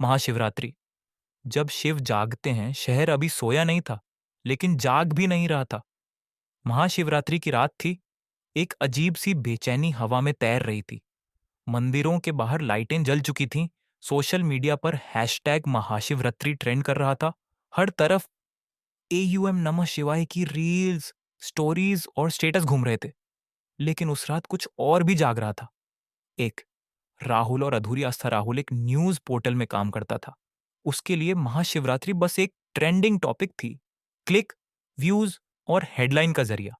महाशिवरात्रि। जब शिव जागते हैं, शहर अभी सोया नहीं था, लेकिन जाग भी नहीं रहा था। महाशिवरात्रि की रात थी। एक अजीब सी बेचैनी हवा में तैर रही थी। मंदिरों के बाहर लाइटें जल चुकी थीं। सोशल मीडिया पर हैशटैग महाशिवरात्रि ट्रेंड कर रहा था। हर तरफ एयूएम नमः शिवाय की रील्स, स्टोरीज और स्टेटस घूम रहे थे। लेकिन उस रात कुछ और भी जाग रहा था। एक राहुल और अधूरी आस्था राहुल एक न्यूज पोर्टल में काम करता था। उसके लिए महाशिवरात्रि बस एक ट्रेंडिंग टॉपिक थी। क्लिक, व्यूज और हेडलाइन का जरिया।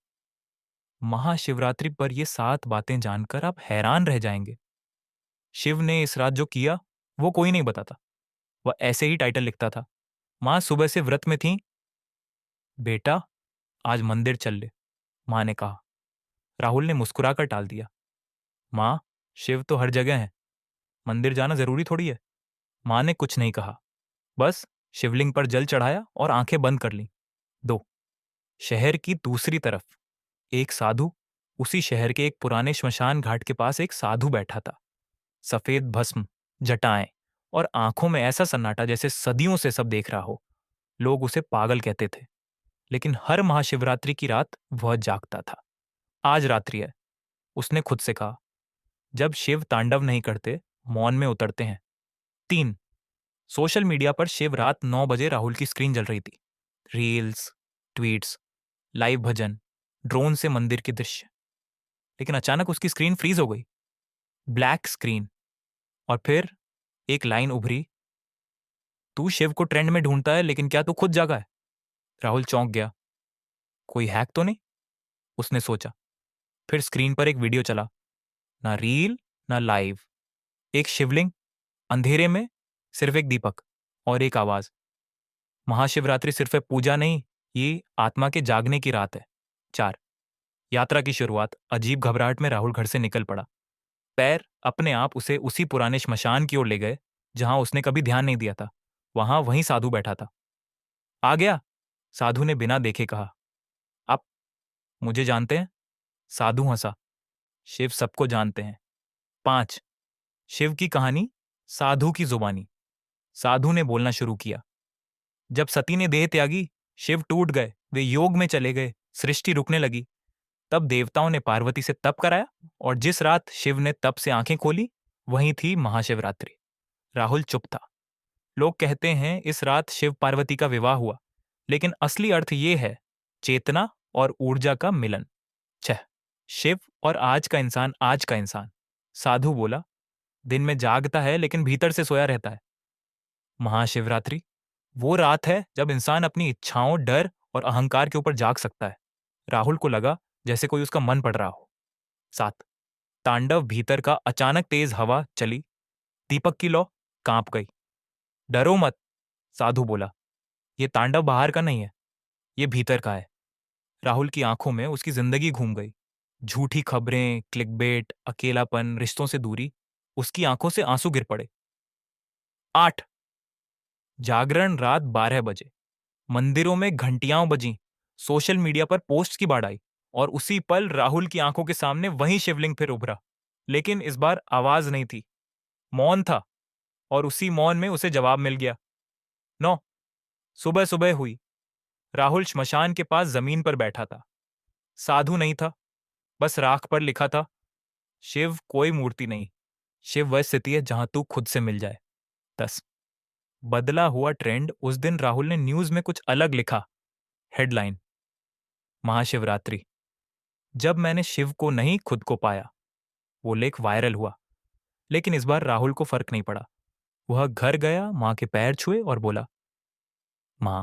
महाशिवरात्रि पर ये 7 बातें जानकर आप हैरान रह जाएंगे। शिव ने इस रात जो किया वो कोई नहीं बताता। वह ऐसे ही टाइटल लिखता था। मां सुबह से व्रत में थी। बेटा, आज मंदिर चल ले, मां ने कहा। राहुल ने मुस्कुराकर टाल दिया। मां, शिव तो हर जगह है, मंदिर जाना जरूरी थोड़ी है। मां ने कुछ नहीं कहा, बस शिवलिंग पर जल चढ़ाया और आंखें बंद कर लीं। 2, शहर की दूसरी तरफ एक साधु। उसी शहर के एक पुराने श्मशान घाट के पास एक साधु बैठा था। सफेद भस्म, जटाएं और आंखों में ऐसा सन्नाटा जैसे सदियों से सब देख रहा हो। लोग उसे पागल कहते थे, लेकिन हर महाशिवरात्रि की रात वह जागता था। आज रात्रि है, उसने खुद से कहा। जब शिव तांडव नहीं करते, मौन में उतरते हैं। 3, सोशल मीडिया पर शिव रात 9 बजे राहुल की स्क्रीन जल रही थी। रील्स, ट्वीट्स, लाइव भजन, ड्रोन से मंदिर के दृश्य। लेकिन अचानक उसकी स्क्रीन फ्रीज हो गई। Black screen. और फिर एक लाइन उभरी। तू शिव को ट्रेंड में ढूंढता है, लेकिन क्या तू खुद जागा है? राहुल चौंक गया। कोई हैक तो नहीं, उसने सोचा। फिर स्क्रीन पर एक वीडियो चला। ना रील, ना लाइव। एक शिवलिंग, अंधेरे में सिर्फ एक दीपक और एक आवाज। महाशिवरात्रि सिर्फ एक पूजा नहीं, ये आत्मा के जागने की रात है। 4, यात्रा की शुरुआत। अजीब घबराहट में राहुल घर से निकल पड़ा। पैर अपने आप उसे उसी पुराने श्मशान की ओर ले गए जहां उसने कभी ध्यान नहीं दिया था। वहां वहीं साधु बैठा था। आ गया, साधु ने बिना देखे कहा। आप मुझे जानते हैं? साधु हंसा। शिव सबको जानते हैं। 5, शिव की कहानी, साधु की जुबानी। साधु ने बोलना शुरू किया। जब सती ने देह त्यागी, शिव टूट गए, वे योग में चले गए, सृष्टि रुकने लगी। तब देवताओं ने पार्वती से तप कराया, और जिस रात शिव ने तप से आंखें खोली, वही थी महाशिवरात्रि। राहुल चुप था। लोग कहते हैं इस रात शिव पार्वती का विवाह हुआ, लेकिन असली अर्थ ये है, चेतना और ऊर्जा का मिलन। 6, शिव और आज का इंसान। साधु बोला, दिन में जागता है लेकिन भीतर से सोया रहता है। महाशिवरात्रि वो रात है जब इंसान अपनी इच्छाओं, डर और अहंकार के ऊपर जाग सकता है। राहुल को लगा जैसे कोई उसका मन पढ़ रहा हो। 7, तांडव भीतर का। अचानक तेज हवा चली। दीपक की लौ कांप गई। डरो मत, साधु बोला। ये तांडव बाहर का नहीं है, ये भीतर का है। राहुल की आंखों में उसकी जिंदगी घूम गई। झूठी खबरें, क्लिकबेट, अकेलापन, रिश्तों से दूरी। उसकी आंखों से आंसू गिर पड़े। 8, जागरण रात 12 बजे। मंदिरों में घंटियां बजीं। सोशल मीडिया पर पोस्ट की बाढ़ आई। और उसी पल राहुल की आंखों के सामने वही शिवलिंग फिर उभरा। लेकिन इस बार आवाज नहीं थी, मौन था। और उसी मौन में उसे जवाब मिल गया। 9, सुबह सुबह हुई। राहुल श्मशान के पास जमीन पर बैठा था। साधु नहीं था, बस राख पर लिखा था, शिव कोई मूर्ति नहीं, शिव वह स्थिति है जहां तू खुद से मिल जाए। 10, बदला हुआ ट्रेंड। उस दिन राहुल ने न्यूज में कुछ अलग लिखा। हेडलाइन, महाशिवरात्रि, जब मैंने शिव को नहीं खुद को पाया। वो लेख वायरल हुआ। लेकिन इस बार राहुल को फर्क नहीं पड़ा। वह घर गया, मां के पैर छुए और बोला, मां,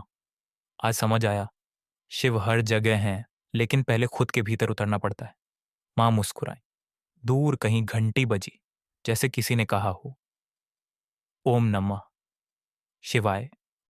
आज समझ आया, शिव हर जगह हैं, लेकिन पहले खुद के भीतर उतरना पड़ता है। मां मुस्कुराई। दूर कहीं घंटी बजी, जैसे किसी ने कहा हो, ओम नमः शिवाय।